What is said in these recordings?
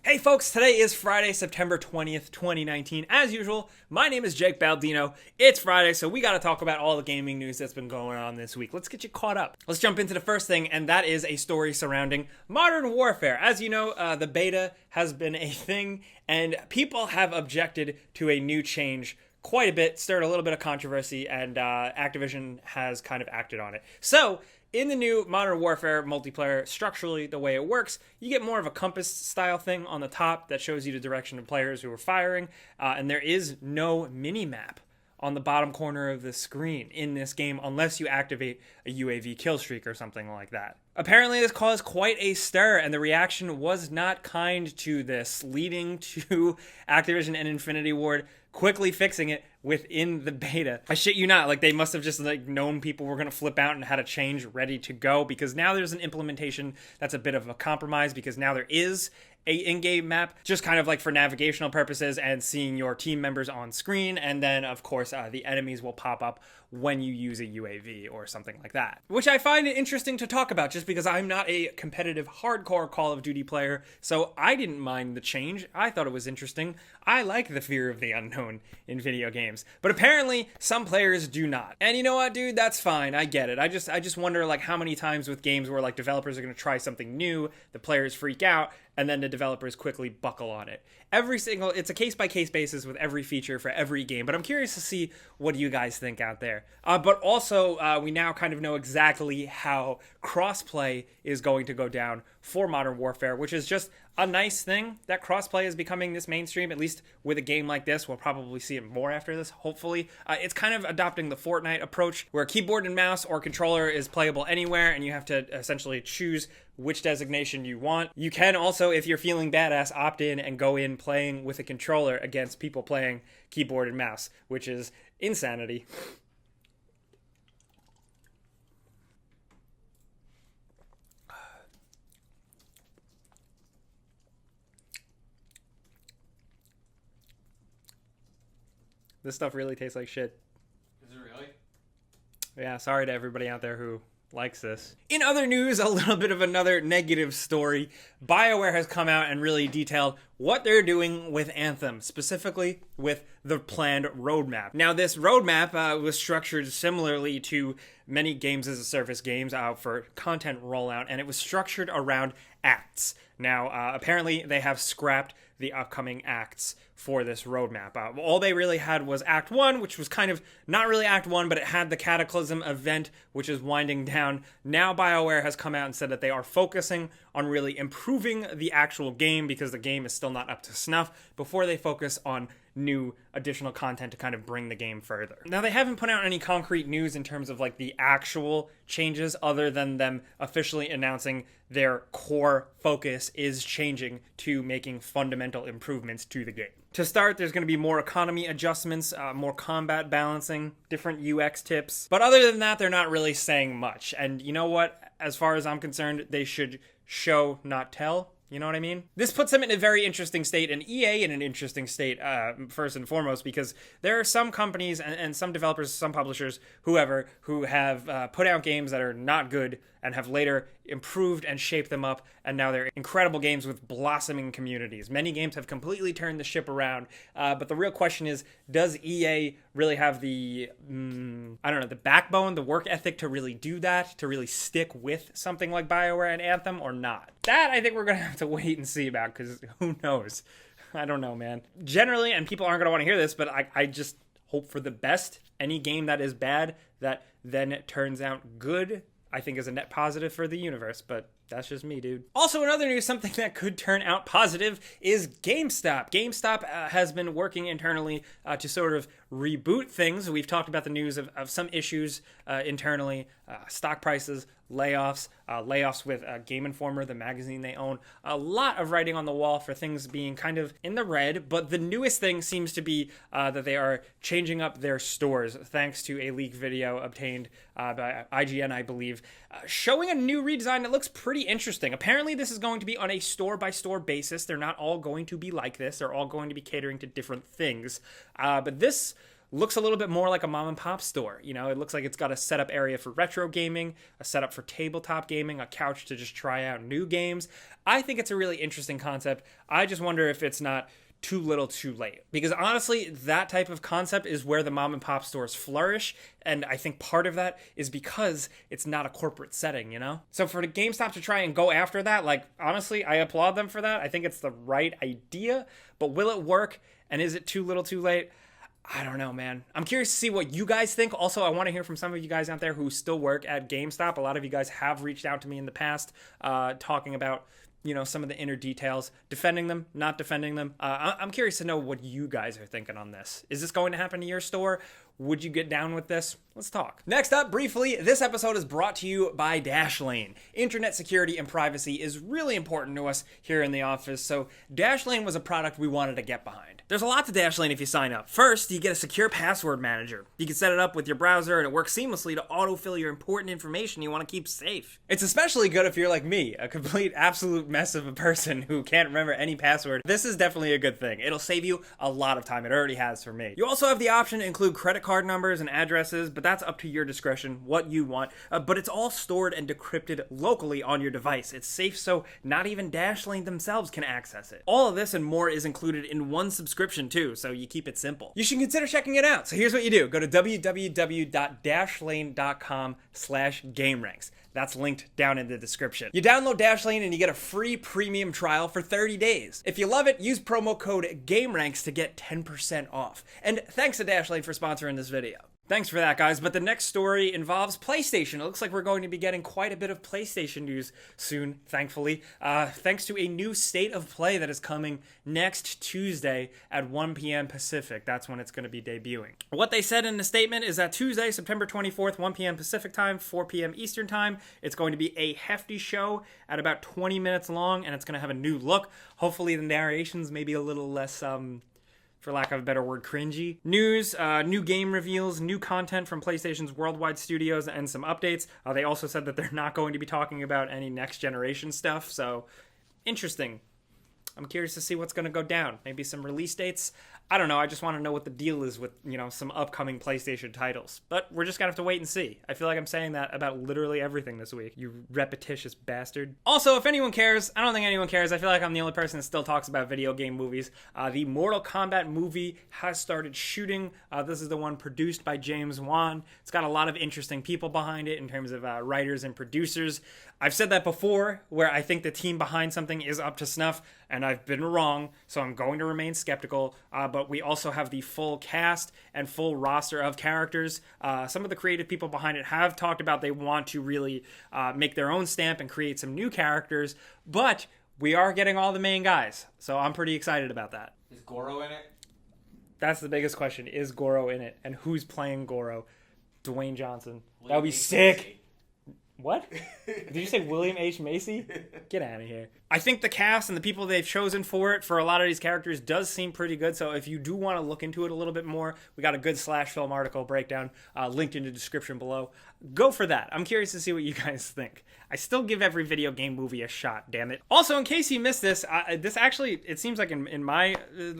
Hey folks, today is Friday, September 20th, 2019. As usual, my name is Jake Baldino. It's Friday, so we gotta talk about all the gaming news that's been going on this week. Let's get you caught up. Let's jump into the first thing, and that is a story surrounding Modern Warfare. As you know, the beta has been a thing, and people have objected to a new change quite a bit, stirred a little bit of controversy, and Activision has kind of acted on it. So, in the new Modern Warfare multiplayer, structurally, the way it works, you get more of a compass-style thing on the top that shows you the direction of players who are firing, and there is no mini-map on the bottom corner of the screen in this game unless you activate a UAV kill streak or something like that. Apparently, this caused quite a stir, and the reaction was not kind to this, leading to Activision and Infinity Ward quickly fixing it within the beta. I shit you not, like they must have just known people were gonna flip out and had a change ready to go, because now there's an implementation that's a bit of a compromise, because now there is a in-game map, just kind of like for navigational purposes and seeing your team members on screen, and then of course the enemies will pop up when you use a UAV or something like that. Which I find interesting to talk about, just because I'm not a competitive hardcore Call of Duty player, so I didn't mind the change. I thought it was interesting. I like the fear of the unknown in video games, but apparently some players do not. And you know what, dude? That's fine. I get it. I just wonder like how many times with games where like developers are going to try something new, the players freak out, and then the developers quickly buckle on it. It's a case-by-case basis with every feature for every game, but I'm curious to see what you guys think out there. But also, we now kind of know exactly how crossplay is going to go down for Modern Warfare, which is just a nice thing that crossplay is becoming this mainstream, at least with a game like this. We'll probably see it more after this, hopefully. It's kind of adopting the Fortnite approach, where keyboard and mouse or controller is playable anywhere, and you have to essentially choose which designation you want. You can also, if you're feeling badass, opt in and go in playing with a controller against people playing keyboard and mouse, which is insanity. This stuff really tastes like shit. Is it really? Yeah, sorry to everybody out there who likes this. In other news, a little bit of another negative story. BioWare has come out and really detailed what they're doing with Anthem, specifically with the planned roadmap. Now, this roadmap was structured similarly to many games as a service games for content rollout, and it was structured around acts. Now, apparently they have scrapped the upcoming acts for this roadmap. All they really had was Act 1, which was kind of not really Act 1, but it had the Cataclysm event, which is winding down. Now BioWare has come out and said that they are focusing on really improving the actual game, because the game is still not up to snuff, before they focus on new additional content to kind of bring the game further. Now, they haven't put out any concrete news in terms of like the actual changes, other than them officially announcing their core focus is changing to making fundamental improvements to the game. To start, there's going to be more economy adjustments, more combat balancing, different UX tips. But other than that, they're not really saying much. And you know what? As far as I'm concerned, they should show, not tell. You know what I mean? This puts them in a very interesting state, and EA in an interesting state, first and foremost, because there are some companies and some developers, some publishers, whoever, who have put out games that are not good and have later improved and shaped them up, and now they're incredible games with blossoming communities. Many games have completely turned the ship around, but the real question is, does EA really have the, the backbone, the work ethic to really do that, to really stick with something like BioWare and Anthem, or not? That, I think we're going to have to wait and see about, because who knows? I don't know, man. Generally, and people aren't going to want to hear this, but I just hope for the best. Any game that is bad that then turns out good, I think is a net positive for the universe, but that's just me, dude. Also, in other news, something that could turn out positive is GameStop. GameStop has been working internally to sort of reboot things. We've talked about the news of some issues internally, stock prices, layoffs with Game Informer, the magazine they own. A lot of writing on the wall for things being kind of in the red, but the newest thing seems to be that they are changing up their stores, thanks to a leaked video obtained by IGN, I believe, showing a new redesign that looks pretty interesting. Apparently, this is going to be on a store-by-store basis. They're not all going to be like this. They're all going to be catering to different things. But this looks a little bit more like a mom and pop store. You know, it looks like it's got a setup area for retro gaming, a setup for tabletop gaming, a couch to just try out new games. I think it's a really interesting concept. I just wonder if it's not too little too late, because honestly that type of concept is where the mom and pop stores flourish, and I think part of that is because it's not a corporate setting, you know? So for the GameStop to try and go after that, like, honestly, I applaud them for that. I think it's the right idea, but will it work, and is it too little too late? I don't know, man. I'm curious to see what you guys think. Also, I want to hear from some of you guys out there who still work at GameStop. A lot of you guys have reached out to me in the past talking about, you know, some of the inner details, defending them, not defending them. I'm curious to know what you guys are thinking on this. Is this going to happen to your store? Would you get down with this? Let's talk. Next up, briefly, this episode is brought to you by Dashlane. Internet security and privacy is really important to us here in the office, so Dashlane was a product we wanted to get behind. There's a lot to Dashlane if you sign up. First, you get a secure password manager. You can set it up with your browser and it works seamlessly to autofill your important information you want to keep safe. It's especially good if you're like me, a complete absolute mess of a person who can't remember any password. This is definitely a good thing. It'll save you a lot of time. It already has for me. You also have the option to include credit card numbers and addresses, but that's up to your discretion, what you want. But it's all stored and decrypted locally on your device. It's safe, so not even Dashlane themselves can access it. All of this and more is included in one subscription too, so you keep it simple. You should consider checking it out. So here's what you do. Go to www.dashlane.com/gameranx. That's linked down in the description. You download Dashlane and you get a free premium trial for 30 days. If you love it, use promo code gameranx to get 10% off. And thanks to Dashlane for sponsoring this video. Thanks for that, guys. But the next story involves PlayStation. It looks like we're going to be getting quite a bit of PlayStation news soon, thankfully, thanks to a new State of Play that is coming next Tuesday at 1 p.m. Pacific. That's when it's going to be debuting. What they said in the statement is that Tuesday, September 24th, 1 p.m. Pacific time, 4 p.m. Eastern time, it's going to be a hefty show at about 20 minutes long, and it's going to have a new look. Hopefully the narration's maybe a little less, for lack of a better word, cringy. News, new game reveals, new content from PlayStation's worldwide studios, and some updates. They also said that they're not going to be talking about any next generation stuff, so interesting. I'm curious to see what's going to go down. Maybe some release dates. I don't know. I just want to know what the deal is with, you know, some upcoming PlayStation titles. But we're just going to have to wait and see. I feel like I'm saying that about literally everything this week. You repetitious bastard. Also, if anyone cares, I don't think anyone cares. I feel like I'm the only person that still talks about video game movies. The Mortal Kombat movie has started shooting. This is the one produced by James Wan. It's got a lot of interesting people behind it in terms of writers and producers. I've said that before, where I think the team behind something is up to snuff, and I've been wrong, so I'm going to remain skeptical. But we also have the full cast and full roster of characters. Some of the creative people behind it have talked about they want to really make their own stamp and create some new characters, but we are getting all the main guys, so I'm pretty excited about that. Is Goro in it? That's the biggest question. Is Goro in it? And who's playing Goro? Dwayne Johnson. That would be H. sick. Macy. What? Did you say William H. Macy? Get out of here. I think the cast and the people they've chosen for it, for a lot of these characters, does seem pretty good. So if you do want to look into it a little bit more, we got a good /film article breakdown linked in the description below. Go for that. I'm curious to see what you guys think. I still give every video game movie a shot, damn it. Also, in case you missed this, this actually, it seems like in my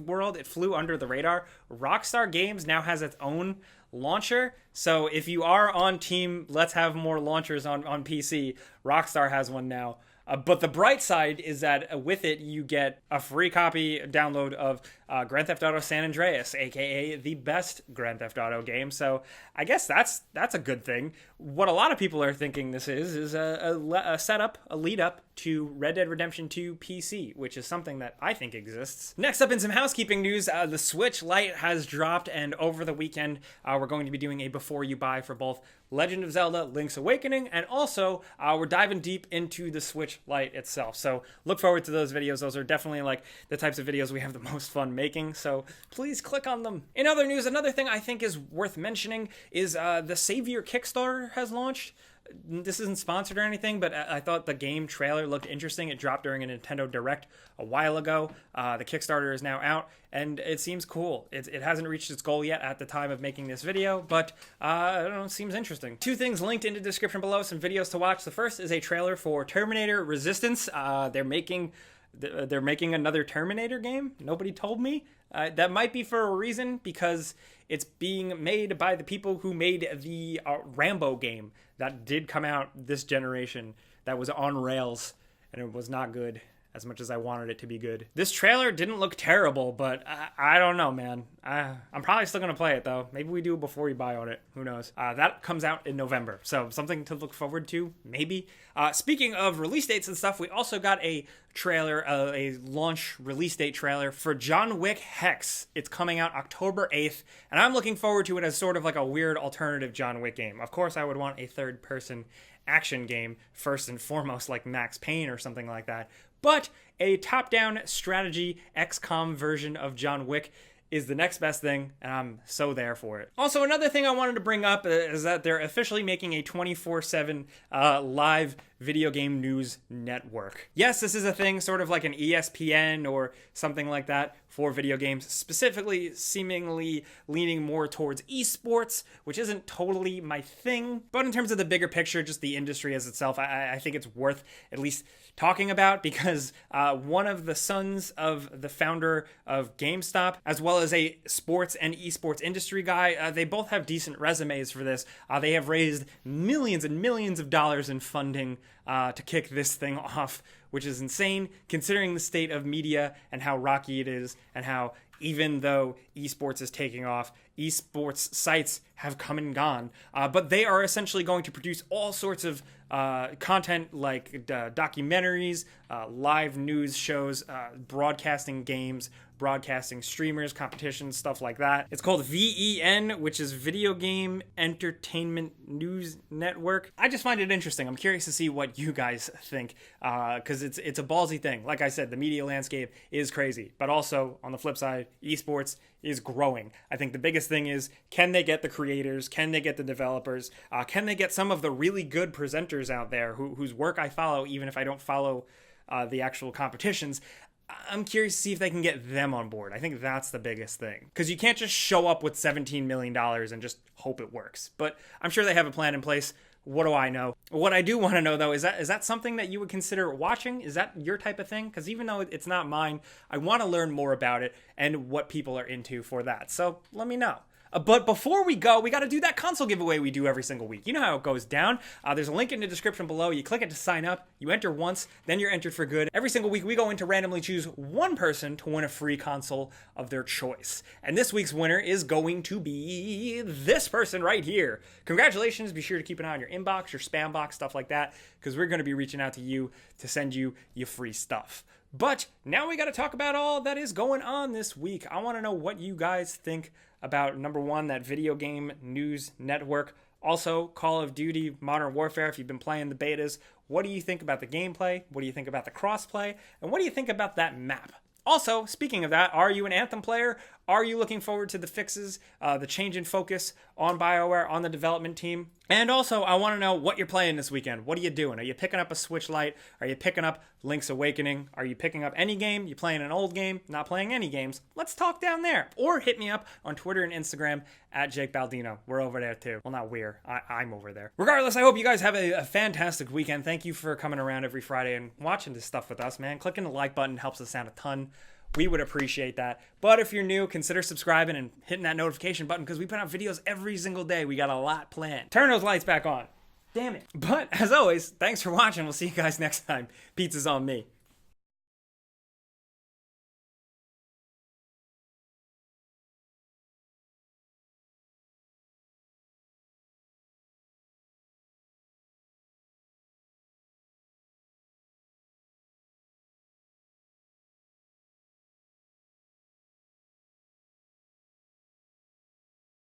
world, it flew under the radar. Rockstar Games now has its own launcher. So if you are on team let's have more launchers on PC, Rockstar has one now. But the bright side is that with it, you get a free copy download of Grand Theft Auto San Andreas, aka the best Grand Theft Auto game. So I guess that's a good thing. What a lot of people are thinking this is a setup, a lead up to Red Dead Redemption 2 PC, which is something that I think exists. Next up in some housekeeping news, the Switch Lite has dropped, and over the weekend, we're going to be doing a before you buy for both Legend of Zelda Link's Awakening, and also we're diving deep into the Switch Lite itself. So look forward to those videos. Those are definitely like the types of videos we have the most fun making, so please click on them. In other news, another thing I think is worth mentioning is the Savior Kickstarter has launched. This isn't sponsored or anything, but I thought the game trailer looked interesting. It dropped during a Nintendo Direct a while ago. The Kickstarter is now out, and it seems cool. It hasn't reached its goal yet at the time of making this video, but I don't know, it seems interesting. Two things linked in the description below, some videos to watch. The first is a trailer for Terminator Resistance. They're making They're making another Terminator game. Nobody told me. That might be for a reason, because it's being made by the people who made the Rambo game that did come out this generation, that was on rails, and it was not good as much as I wanted it to be good. This trailer didn't look terrible, but I don't know, man. I'm probably still going to play it, though. Maybe we do it before we buy on it. Who knows? That comes out in November, so something to look forward to, maybe. Speaking of release dates and stuff, we also got a trailer, a launch release date trailer for Wick Hex. It's coming out October 8th, and I'm looking forward to it as sort of like a weird alternative John Wick game. Of course, I would want a third-person action game first and foremost, like Max Payne or something like that. But a top-down strategy XCOM version of John Wick is the next best thing, and I'm so there for it. Also, another thing I wanted to bring up is that they're officially making a 24/7 live video game news network. Yes, this is a thing, sort of like an ESPN or something like that for video games, specifically seemingly leaning more towards esports, which isn't totally my thing. But in terms of the bigger picture, just the industry as itself, I think it's worth at least talking about, because one of the sons of the founder of GameStop, as well as a sports and esports industry guy, they both have decent resumes for this. They have raised millions and millions of dollars in funding to kick this thing off, which is insane considering the state of media and how rocky it is, and how even though esports is taking off, esports sites have come and gone. But they are essentially going to produce all sorts of content like documentaries, live news shows, broadcasting games, broadcasting streamers, competitions, stuff like that. It's called VEN, which is Video Game Entertainment News Network. I just find it interesting. I'm curious to see what you guys think, because it's a ballsy thing. Like I said, the media landscape is crazy, but also on the flip side, esports is growing. I think the biggest thing is, can they get the creators? Can they get the developers? Can they get some of the really good presenters out there whose work I follow, even if I don't follow the actual competitions? I'm curious to see if they can get them on board. I think that's the biggest thing, because you can't just show up with $17 million and just hope it works. But I'm sure they have a plan in place. What do I know? What I do want to know, though, is that something that you would consider watching? Is that your type of thing? Because even though it's not mine, I want to learn more about it and what people are into for that. So let me know. But before we go, we got to do that console giveaway we do every single week. You know how it goes down. There's a link in the description below. You click it to sign up. You enter once, then you're entered for good. Every single week, we go in to randomly choose one person to win a free console of their choice. And this week's winner is going to be this person right here. Congratulations. Be sure to keep an eye on your inbox, your spam box, stuff like that, because we're going to be reaching out to you to send you your free stuff. But now we got to talk about all that is going on this week. I want to know what you guys think about, number one, that Video Game News Network. Also, Call of Duty Modern Warfare, if you've been playing the betas. What do you think about the gameplay? What do you think about the crossplay? And what do you think about that map? Also, speaking of that, are you an Anthem player? Are you looking forward to the fixes, the change in focus on BioWare, on the development team? And also, I want to know what you're playing this weekend. What are you doing? Are you picking up a Switch Lite? Are you picking up Link's Awakening? Are you picking up any game? You playing an old game? Not playing any games? Let's talk down there. Or hit me up on Twitter and Instagram at Jake Baldino. We're over there too. Well, not we're. I'm over there. Regardless, I hope you guys have a fantastic weekend. Thank you for coming around every Friday and watching this stuff with us, man. Clicking the like button helps us out a ton. We would appreciate that. But if you're new, consider subscribing and hitting that notification button, because we put out videos every single day. We got a lot planned. Turn those lights back on. Damn it. But as always, thanks for watching. We'll see you guys next time. Pizza's on me.